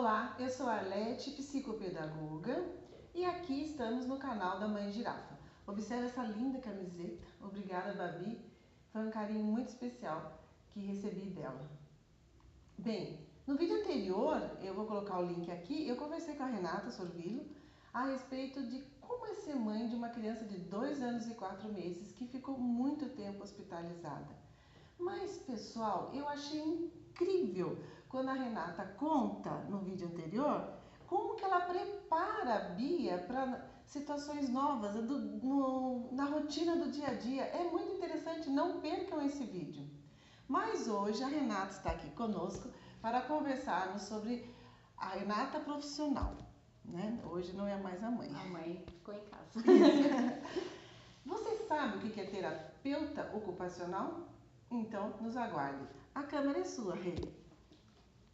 Olá, eu sou a Arlete, psicopedagoga, e aqui estamos no canal da Mãe Girafa. Observe essa linda camiseta. Obrigada, Babi. Foi um carinho muito especial que recebi dela. Bem, no vídeo anterior, eu vou colocar o link aqui, eu conversei com a Renata Sorvillo a respeito de como é ser mãe de uma criança de 2 anos e 4 meses que ficou muito tempo hospitalizada. Mas, pessoal, eu achei incrível quando a Renata conta no vídeo anterior como que ela prepara a Bia para situações novas na rotina do dia a dia. É muito interessante, não percam esse vídeo. Mas hoje a Renata está aqui conosco para conversarmos sobre a Renata profissional, né? Hoje não é mais a mãe. A mãe ficou em casa. Você sabe o que é terapeuta ocupacional? Então, nos aguarde. A câmera é sua, Rê.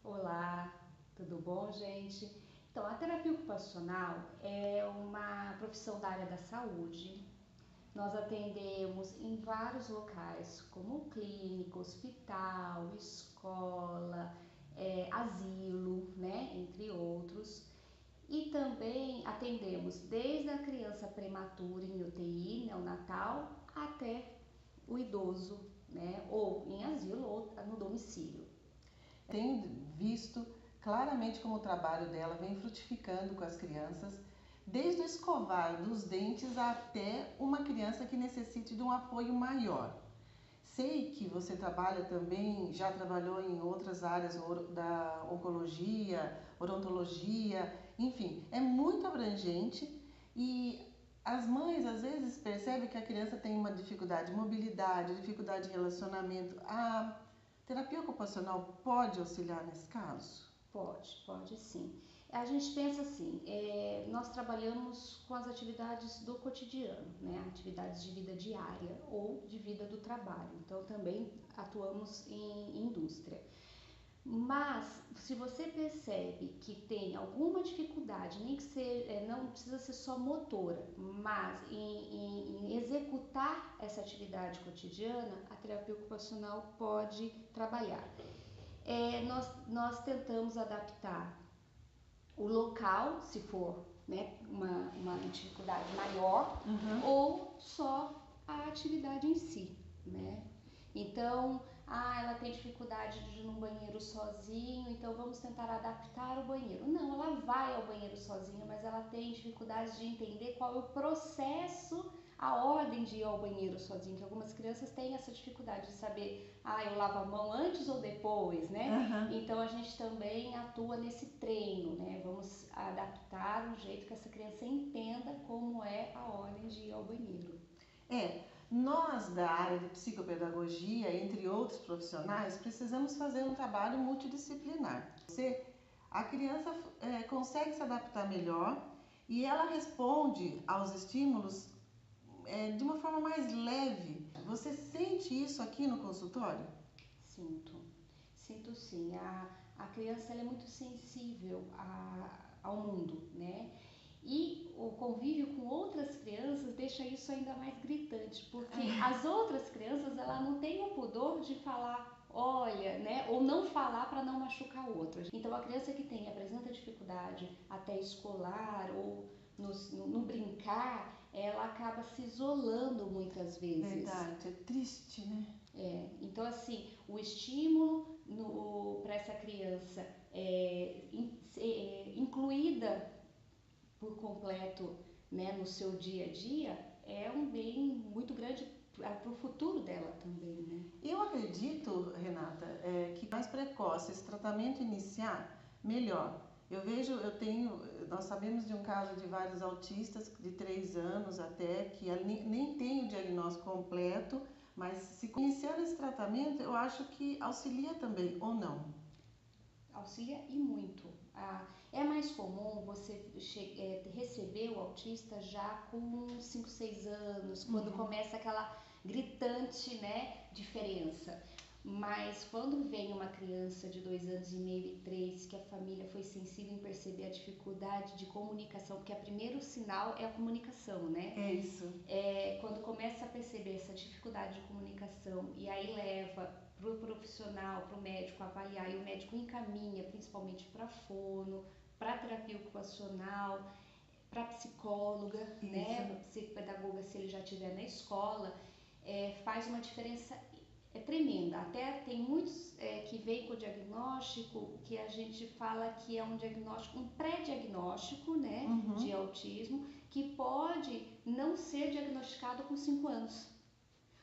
Olá, tudo bom, gente? Então, a terapia ocupacional é uma profissão da área da saúde. Nós atendemos em vários locais, como clínica, hospital, escola, asilo, né, entre outros. E também atendemos desde a criança prematura em UTI, neonatal, até o idoso, né, ou em asilo ou no domicílio. Tenho visto claramente como o trabalho dela vem frutificando com as crianças, desde o escovar dos dentes até uma criança que necessite de um apoio maior. Sei que você trabalha também, já trabalhou em outras áreas da oncologia, odontologia, enfim, é muito abrangente e as mães às vezes percebem que a criança tem uma dificuldade de mobilidade, dificuldade de relacionamento. A terapia ocupacional pode auxiliar nesse caso? Pode sim. A gente pensa assim, nós trabalhamos com as atividades do cotidiano, né? Atividades de vida diária ou de vida do trabalho. Então também atuamos em indústria. Mas se você percebe que tem alguma dificuldade, nem que seja, não precisa ser só motora, mas em executar essa atividade cotidiana, a terapia ocupacional pode trabalhar. Nós tentamos adaptar o local, se for, né, uma dificuldade maior, ou só a atividade em si, né? Então, ela tem dificuldade de ir no banheiro sozinho, então vamos tentar adaptar o banheiro. Não, ela vai ao banheiro sozinha, mas ela tem dificuldade de entender qual é o processo, a ordem de ir ao banheiro sozinho, que algumas crianças têm essa dificuldade de saber, eu lavo a mão antes ou depois, né? Então a gente também atua nesse treino, né? Vamos adaptar um jeito que essa criança entenda como é a ordem de ir ao banheiro. Nós da área de psicopedagogia, entre outros profissionais, precisamos fazer um trabalho multidisciplinar. A criança consegue se adaptar melhor e ela responde aos estímulos de uma forma mais leve. Você sente isso aqui no consultório? Sinto sim. A criança ela é muito sensível ao mundo, né? E o convívio com outras crianças deixa isso ainda mais gritante, porque as outras crianças ela não tem o pudor de falar, olha, né? Ou não falar para não machucar o outro. Então a criança que apresenta dificuldade até escolar ou no brincar, ela acaba se isolando muitas vezes. Verdade, é triste, né? Então assim, o estímulo para essa criança incluída por completo, né, no seu dia a dia, é um bem muito grande para o futuro dela também, né? Eu acredito, Renata, que mais precoce esse tratamento iniciar, melhor. Nós sabemos de um caso de vários autistas de 3 anos até, que nem tem o diagnóstico completo, mas se iniciar esse tratamento, eu acho que auxilia também, ou não? Auxilia e muito. É mais comum você receber o autista já com 5, 6 anos, quando começa aquela gritante, né, diferença. Mas quando vem uma criança de 2 anos e meio e 3, que a família foi sensível em perceber a dificuldade de comunicação, porque o primeiro sinal é a comunicação, né? É isso. Quando começa a perceber essa dificuldade de comunicação e aí leva para o profissional, para o médico avaliar, e o médico encaminha principalmente para fono, para terapia ocupacional, para psicóloga, né, psicopedagoga se ele já estiver na escola, faz uma diferença tremenda. Até tem muitos que vêm com o diagnóstico que a gente fala que é um diagnóstico, um pré-diagnóstico, né, de autismo, que pode não ser diagnosticado com 5 anos,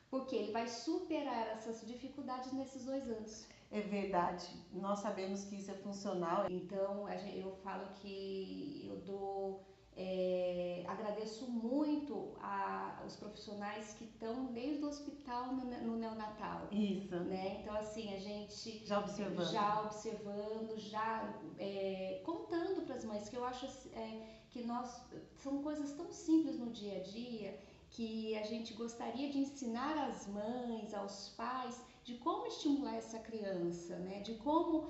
porque ele vai superar essas dificuldades nesses 2 anos. É verdade, nós sabemos que isso é funcional. Então, eu falo que eu agradeço muito os profissionais que estão desde o hospital no neonatal. Isso. Né? Então, assim, a gente já observando, já contando para as mães, que eu acho que são coisas tão simples no dia a dia, que a gente gostaria de ensinar às mães, aos pais, de como estimular essa criança, né? De como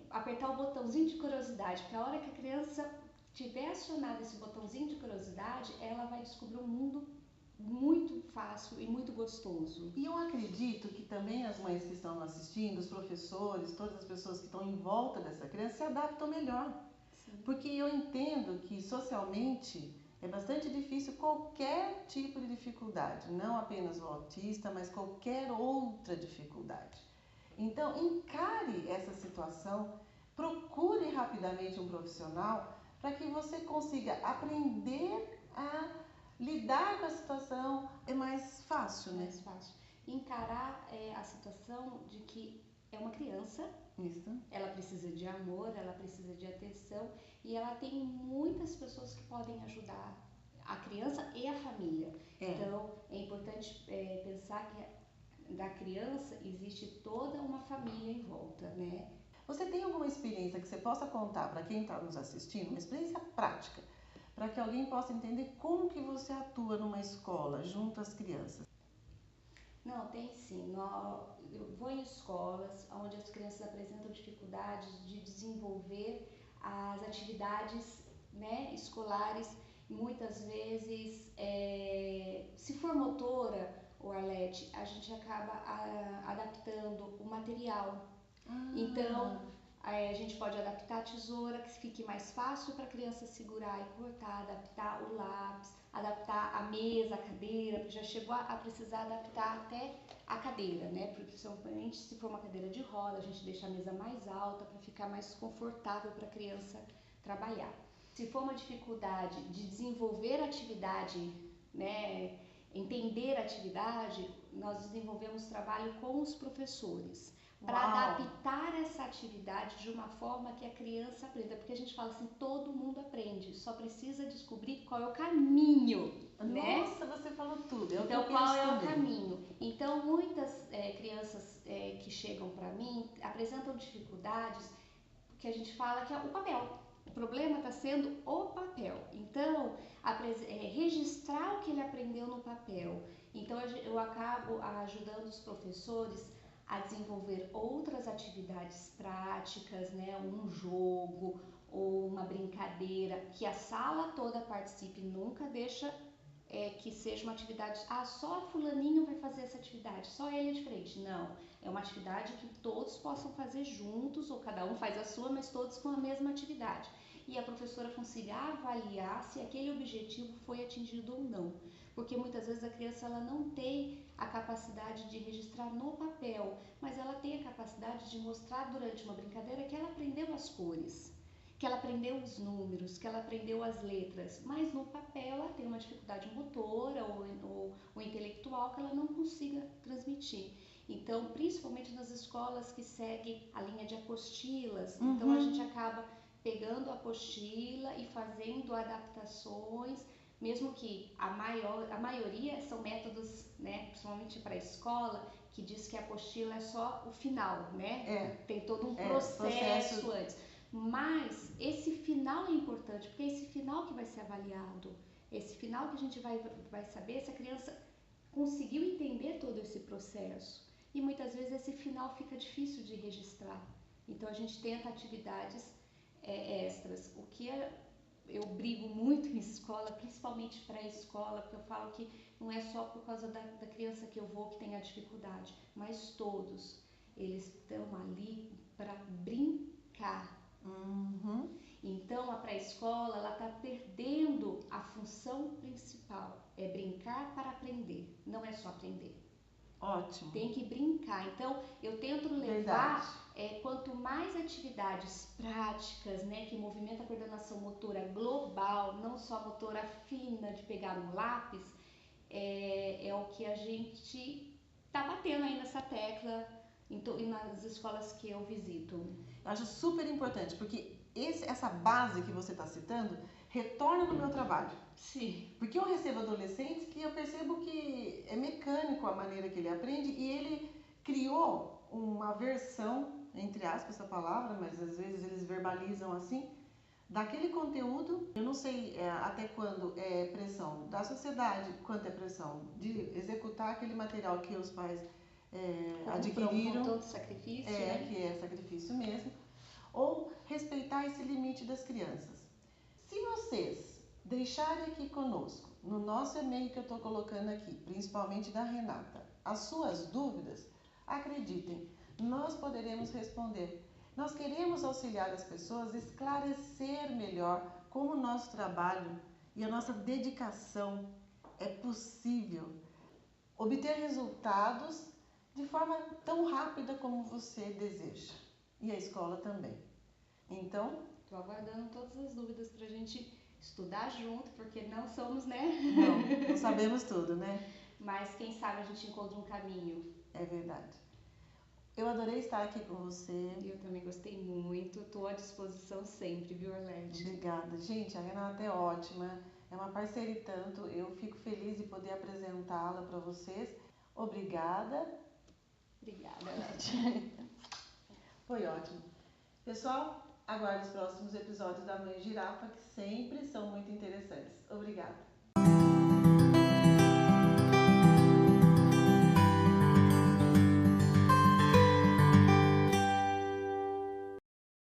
apertar o botãozinho de curiosidade, porque a hora que a criança tiver acionado esse botãozinho de curiosidade, ela vai descobrir um mundo muito fácil e muito gostoso. E eu acredito que também as mães que estão assistindo, os professores, todas as pessoas que estão em volta dessa criança se adaptam melhor. Sim. Porque eu entendo que socialmente é bastante difícil qualquer tipo de dificuldade, não apenas o autista, mas qualquer outra dificuldade. Então, encare essa situação, procure rapidamente um profissional para que você consiga aprender a lidar com a situação. É mais fácil, né? Mais fácil. Encarar a situação de que é uma criança, isso. Ela precisa de amor, ela precisa de atenção e ela tem muitas pessoas que podem ajudar a criança e a família. Então, é importante pensar que da criança existe toda uma família em volta, né? Você tem alguma experiência que você possa contar para quem está nos assistindo, uma experiência prática, para que alguém possa entender como que você atua numa escola junto às crianças? Não, tem sim. Eu vou em escolas onde as crianças apresentam dificuldades de desenvolver as atividades, né, escolares. Muitas vezes, se for motora, o Arlete, a gente acaba adaptando o material. Então, a gente pode adaptar a tesoura, que fique mais fácil para a criança segurar e cortar, adaptar o lápis, adaptar a mesa, a cadeira, porque já chegou a precisar adaptar até a cadeira, né? Principalmente se for uma cadeira de roda, a gente deixa a mesa mais alta para ficar mais confortável para a criança trabalhar. Se for uma dificuldade de desenvolver a atividade, né, entender a atividade, nós desenvolvemos trabalho com os professores para adaptar essa atividade de uma forma que a criança aprenda, porque a gente fala assim, todo mundo aprende, só precisa descobrir qual é o caminho, né? Nossa, você falou tudo. Então, qual é o caminho? Então, muitas crianças que chegam para mim apresentam dificuldades, que a gente fala que é o papel. O problema está sendo o papel. Então, registrar o que ele aprendeu no papel. Então, eu acabo ajudando os professores a desenvolver outras atividades práticas, né? Um jogo ou uma brincadeira, que a sala toda participe, nunca deixa que seja uma atividade, só fulaninho vai fazer essa atividade, só ele é diferente. Não, é uma atividade que todos possam fazer juntos, ou cada um faz a sua, mas todos com a mesma atividade. E a professora consiga avaliar se aquele objetivo foi atingido ou não. Porque muitas vezes a criança ela não tem a capacidade de registrar no papel, mas ela tem a capacidade de mostrar durante uma brincadeira que ela aprendeu as cores, que ela aprendeu os números, que ela aprendeu as letras, mas no papel ela tem uma dificuldade motora ou intelectual que ela não consiga transmitir. Então, principalmente nas escolas que seguem a linha de apostilas, então a gente acaba pegando a apostila e fazendo adaptações, mesmo que a maioria são métodos, né, principalmente para a escola, que diz que a apostila é só o final, né? Tem todo um processo antes. Mas esse final é importante, porque é esse final que vai ser avaliado, esse final que a gente vai saber se a criança conseguiu entender entender todo esse processo. E muitas vezes esse final fica difícil de registrar. Então a gente tenta atividades extras. O que eu brigo muito em escola, principalmente pré-escola, porque eu falo que não é só por causa da criança que eu vou que tem a dificuldade, mas todos, eles estão ali para brincar. Então a pré-escola, ela está perdendo a função principal, é brincar para aprender, não é só aprender. Ótimo. Tem que brincar. Então eu tento levar quanto mais atividades práticas, né, que movimentam a coordenação motora global, não só a motora fina de pegar um lápis, é o que a gente está batendo aí nessa tecla nas escolas que eu visito. Eu acho super importante, porque essa base que você está citando retorna no meu trabalho. Sim. Porque eu recebo adolescentes que eu percebo que é mecânico a maneira que ele aprende e ele criou uma versão, entre aspas essa palavra, mas às vezes eles verbalizam assim, daquele conteúdo. Eu não sei até quando é pressão da sociedade, quanto é pressão de executar aquele material que os pais adquiriram. Com todo sacrifício, que é sacrifício mesmo. Ou respeitar esse limite das crianças. Se vocês deixarem aqui conosco, no nosso e-mail que eu estou colocando aqui, principalmente da Renata, as suas dúvidas, acreditem, nós poderemos responder. Nós queremos auxiliar as pessoas a esclarecer melhor como o nosso trabalho e a nossa dedicação é possível obter resultados de forma tão rápida como você deseja. E a escola também. Então, estou aguardando todas as dúvidas para a gente estudar junto, porque não somos, Não sabemos tudo, né? Mas quem sabe a gente encontra um caminho. É verdade. Eu adorei estar aqui com você. Eu também gostei muito. Estou à disposição sempre, viu, Arlete? Obrigada. Gente, a Renata é ótima. É uma parceira e tanto. Eu fico feliz de poder apresentá-la para vocês. Obrigada. Obrigada, Arlete. Foi ótimo. Pessoal, aguarde os próximos episódios da Mãe Girafa, que sempre são muito interessantes. Obrigada.